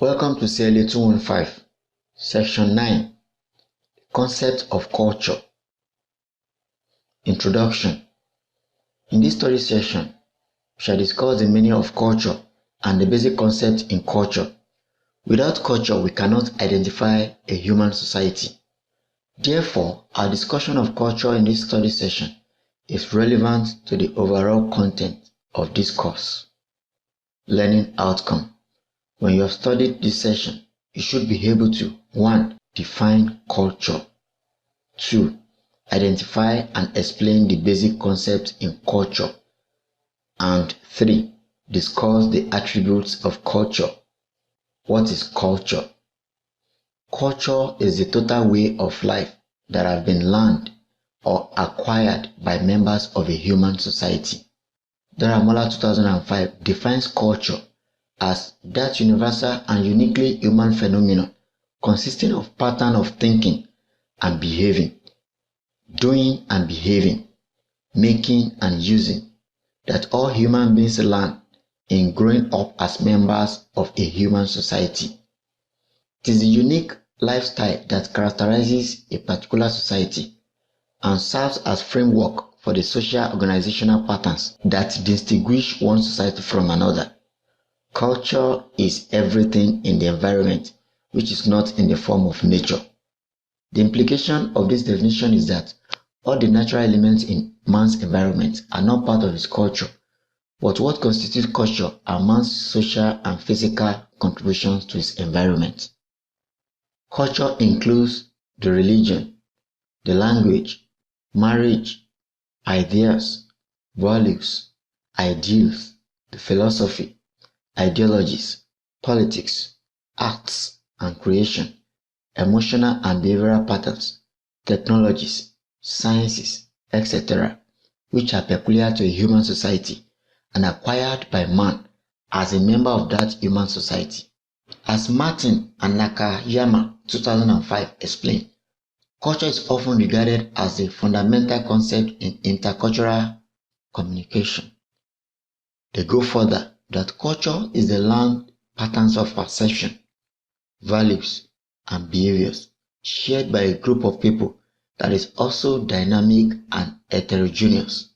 Welcome to CLA 215, Section 9, Concept of Culture. Introduction. In this study session, we shall discuss the meaning of culture and the basic concepts in culture. Without culture, we cannot identify a human society. Therefore, our discussion of culture in this study session is relevant to the overall content of this course. Learning outcome. When you have studied this session, you should be able to 1. Define culture. 2. Identify and explain the basic concepts in culture. And 3. Discuss the attributes of culture. What is culture? Culture is the total way of life that has been learned or acquired by members of a human society. Daramola 2005 defines culture as that universal and uniquely human phenomenon consisting of pattern of thinking and behaving, doing and behaving, making and using, that all human beings learn in growing up as members of a human society. It is a unique lifestyle that characterizes a particular society and serves as framework for the social organizational patterns that distinguish one society from another. Culture is everything in the environment which is not in the form of nature. The implication of this definition is that all the natural elements in man's environment are not part of his culture, but what constitutes culture are man's social and physical contributions to his environment. Culture includes the religion, the language, marriage, ideas, values, ideals, the philosophy, ideologies, politics, arts and creation, emotional and behavioral patterns, technologies, sciences, etc., which are peculiar to a human society and acquired by man as a member of that human society. As Martin and Nakayama 2005 explained, culture is often regarded as a fundamental concept in intercultural communication. They go further that culture is the learned patterns of perception, values, and behaviors shared by a group of people that is also dynamic and heterogeneous.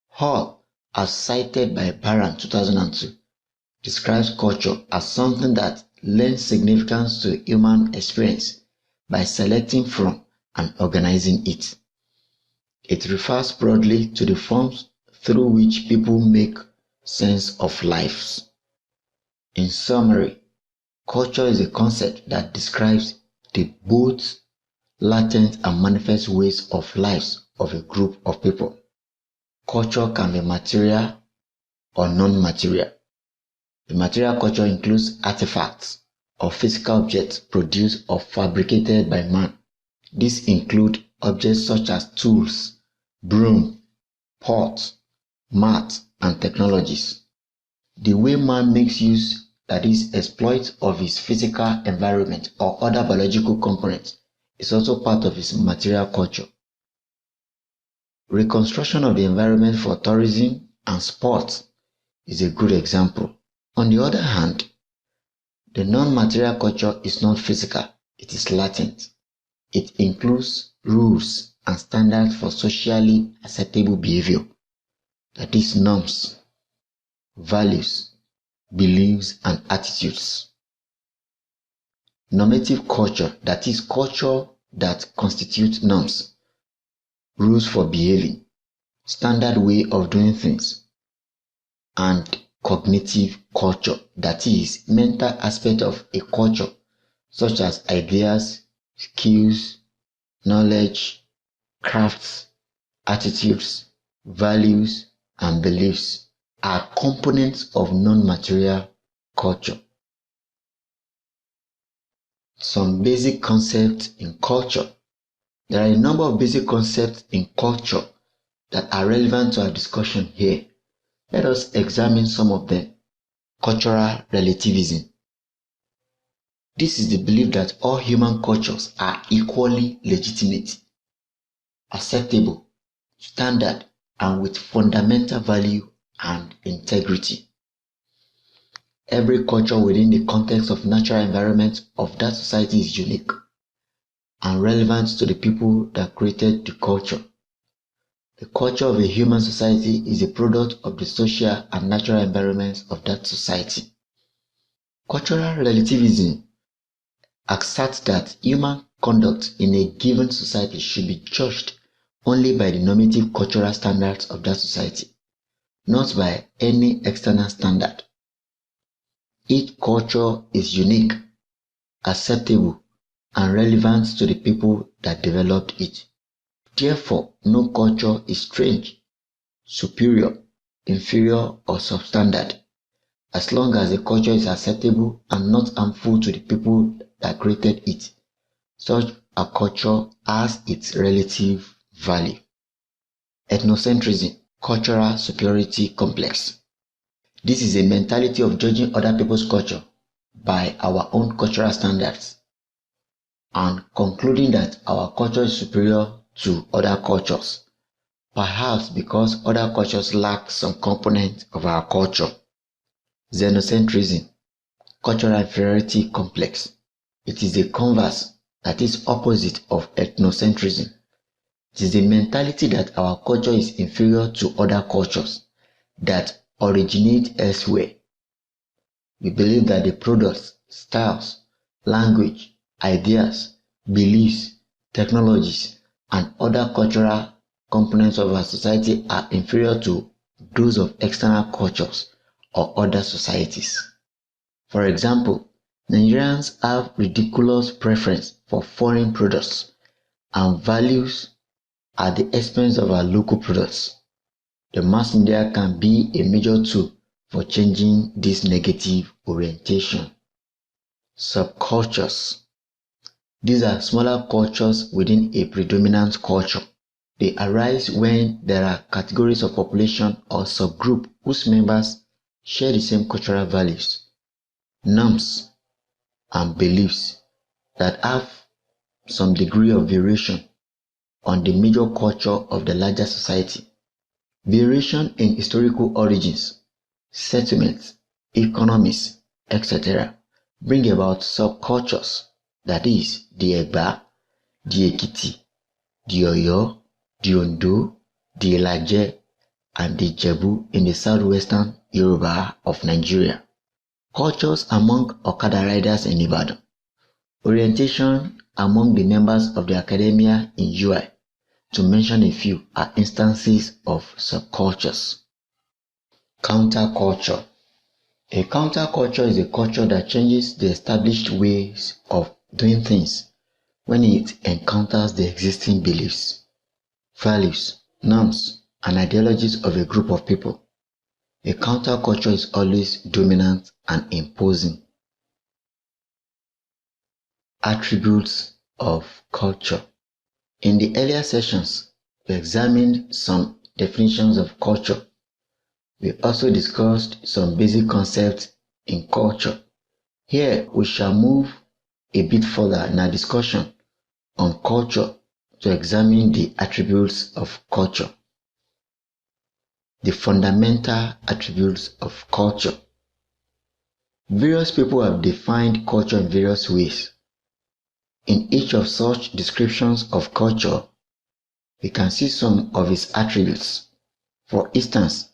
Hall, as cited by Baran 2002, describes culture as something that lends significance to human experience by selecting from and organizing it. It refers broadly to the forms through which people make sense of lives. In summary, culture is a concept that describes the both latent and manifest ways of lives of a group of people. Culture can be material or non-material. The material culture includes artifacts or physical objects produced or fabricated by man. These include objects such as tools, broom, pot, mat, and technologies. The way man makes use, that is, exploit of his physical environment or other biological components, is also part of his material culture. Reconstruction of the environment for tourism and sports is a good example. On the other hand, the non-material culture is not physical, it is latent. It includes rules and standards for socially acceptable behavior, that is, norms, values, beliefs, and attitudes. Normative culture, that is, culture that constitutes norms, rules for behaving, standard way of doing things, and cognitive culture, that is, mental aspect of a culture, such as ideas, skills, knowledge, crafts, attitudes, values, and beliefs are components of non-material culture. Some basic concepts in culture. There are a number of basic concepts in culture that are relevant to our discussion here. Let us examine some of them. Cultural relativism. This is the belief that all human cultures are equally legitimate, acceptable, standard, and with fundamental value and integrity. Every culture within the context of natural environment of that society is unique and relevant to the people that created the culture. The culture of a human society is a product of the social and natural environments of that society. Cultural relativism asserts that human conduct in a given society should be judged only by the normative cultural standards of that society, not by any external standard. Each culture is unique, acceptable, and relevant to the people that developed it. Therefore, no culture is strange, superior, inferior, or substandard, as long as the culture is acceptable and not harmful to the people that created it. Such a culture has its relative value. Ethnocentrism, cultural superiority complex. This is a mentality of judging other people's culture by our own cultural standards and concluding that our culture is superior to other cultures, perhaps because other cultures lack some component of our culture. Xenocentrism, cultural inferiority complex. It is the converse, that is opposite of ethnocentrism. It is the mentality that our culture is inferior to other cultures that originate elsewhere. We believe that the products, styles, language, ideas, beliefs, technologies, and other cultural components of our society are inferior to those of external cultures or other societies. For example, Nigerians have ridiculous preference for foreign products and values at the expense of our local products. The mass media can be a major tool for changing this negative orientation. Subcultures. These are smaller cultures within a predominant culture. They arise when there are categories of population or subgroup whose members share the same cultural values, norms, and beliefs that have some degree of variation on the major culture of the larger society. Variation in historical origins, settlements, economies, etc. bring about subcultures, that is, the Egba, the Ekiti, the Oyo, the Ondo, the Ilaje, and the Jebu in the southwestern Yoruba of Nigeria. Cultures among Okada riders in Ibadan. Orientation among the members of the academia in UI, to mention a few, are instances of subcultures. Counterculture. A counterculture is a culture that changes the established ways of doing things when it encounters the existing beliefs, values, norms, and ideologies of a group of people. A counterculture is always dominant and imposing. Attributes of culture. In the earlier sessions, we examined some definitions of culture. We also discussed some basic concepts in culture. Here, we shall move a bit further in our discussion on culture to examine the attributes of culture. The fundamental attributes of culture. Various people have defined culture in various ways. In each of such descriptions of culture, we can see some of its attributes. For instance,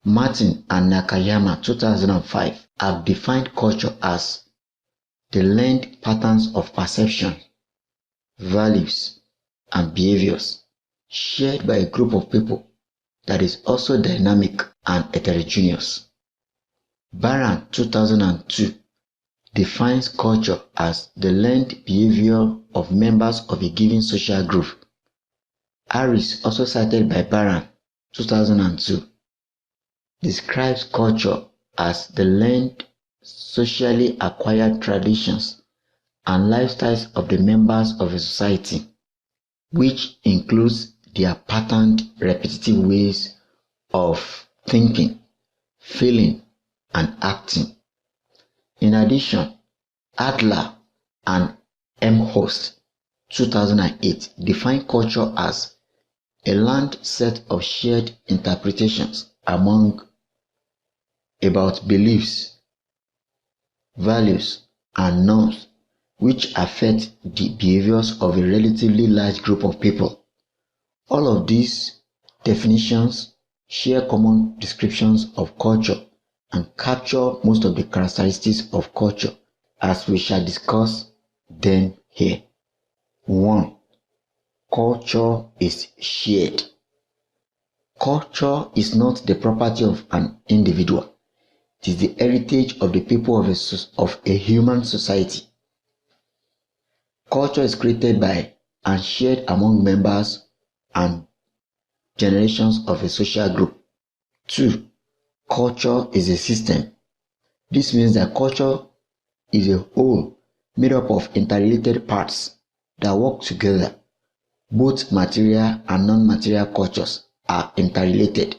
Martin and Nakayama 2005 have defined culture as the learned patterns of perception, values, and behaviors shared by a group of people that is also dynamic and heterogeneous. Baran 2002 defines culture as the learned behavior of members of a given social group. Harris, also cited by Baran 2002, describes culture as the learned, socially acquired traditions and lifestyles of the members of a society, which includes their patterned, repetitive ways of thinking, feeling, and acting. In addition, Adler and M. Host 2008 define culture as a learned set of shared interpretations about beliefs, values, and norms which affect the behaviors of a relatively large group of people. All of these definitions share common descriptions of culture and capture most of the characteristics of culture as we shall discuss them here. 1. Culture is shared. Culture is not the property of an individual. It is the heritage of the people of a human society. Culture is created by and shared among members and generations of a social group. 2. Culture is a system. This means that culture is a whole made up of interrelated parts that work together. Both material and non-material cultures are interrelated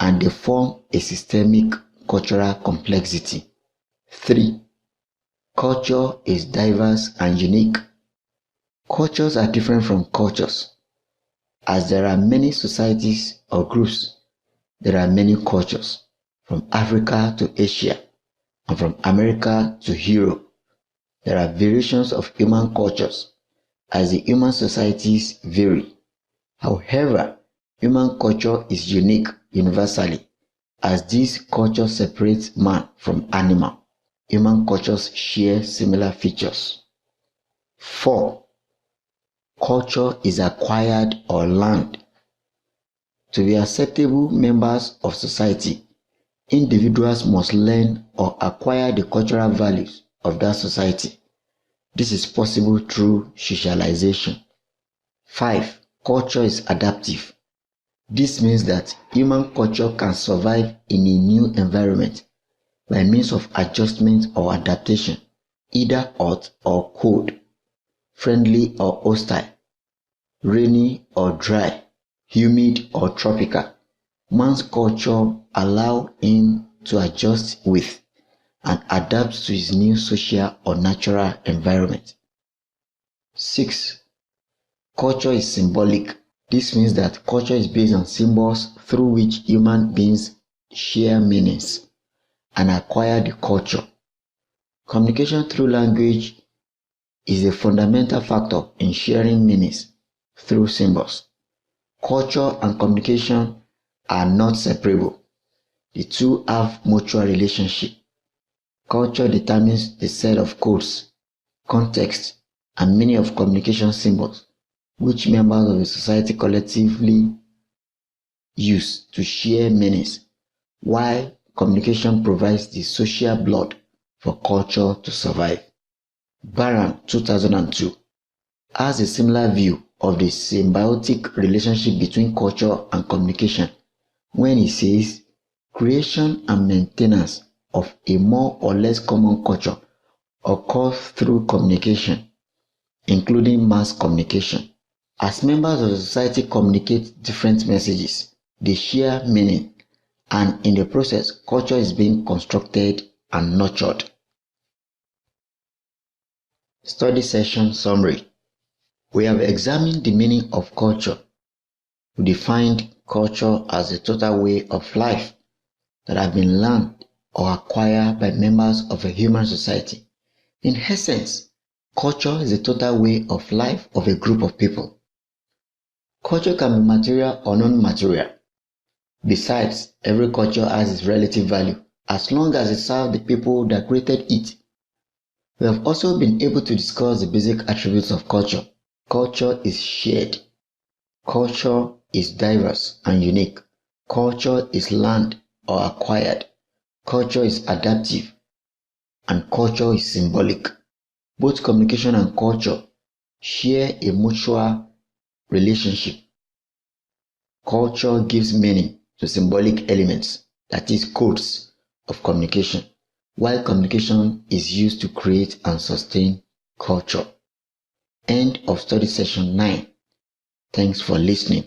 and they form a systemic cultural complexity. 3. Culture is diverse and unique. Cultures are different from cultures. As there are many societies or groups, there are many cultures, from Africa to Asia and from America to Europe. There are variations of human cultures as the human societies vary. However, human culture is unique universally as this culture separates man from animal. Human cultures share similar features. 4. Culture is acquired or learned. To be acceptable members of society, individuals must learn or acquire the cultural values of that society. This is possible through socialization. 5. Culture is adaptive. This means that human culture can survive in a new environment by means of adjustment or adaptation, either hot or cold, friendly or hostile, rainy or dry, humid or tropical. Man's culture allows him to adjust with and adapt to his new social or natural environment. 6. Culture is symbolic. This means that culture is based on symbols through which human beings share meanings and acquire the culture. Communication through language is a fundamental factor in sharing meanings through symbols. Culture and communication are not separable. The two have mutual relationship. Culture determines the set of codes, context, and meaning of communication symbols which members of a society collectively use to share meanings, while communication provides the social blood for culture to survive. Barron, 2002, has a similar view of the symbiotic relationship between culture and communication when he says creation and maintenance of a more or less common culture occurs through communication, including mass communication. As members of the society communicate different messages, they share meaning, and in the process, culture is being constructed and nurtured. Study session summary. We have examined the meaning of culture. We defined culture as a total way of life that have been learned or acquired by members of a human society. In essence, culture is a total way of life of a group of people. Culture can be material or non-material. Besides, every culture has its relative value as long as it serves the people that created it. We have also been able to discuss the basic attributes of culture. Culture is shared. Culture is diverse and unique. Culture is learned or acquired. Culture is adaptive. And culture is symbolic. Both communication and culture share a mutual relationship. Culture gives meaning to symbolic elements, that is, codes of communication, while communication is used to create and sustain culture. End of study session 9. Thanks for listening.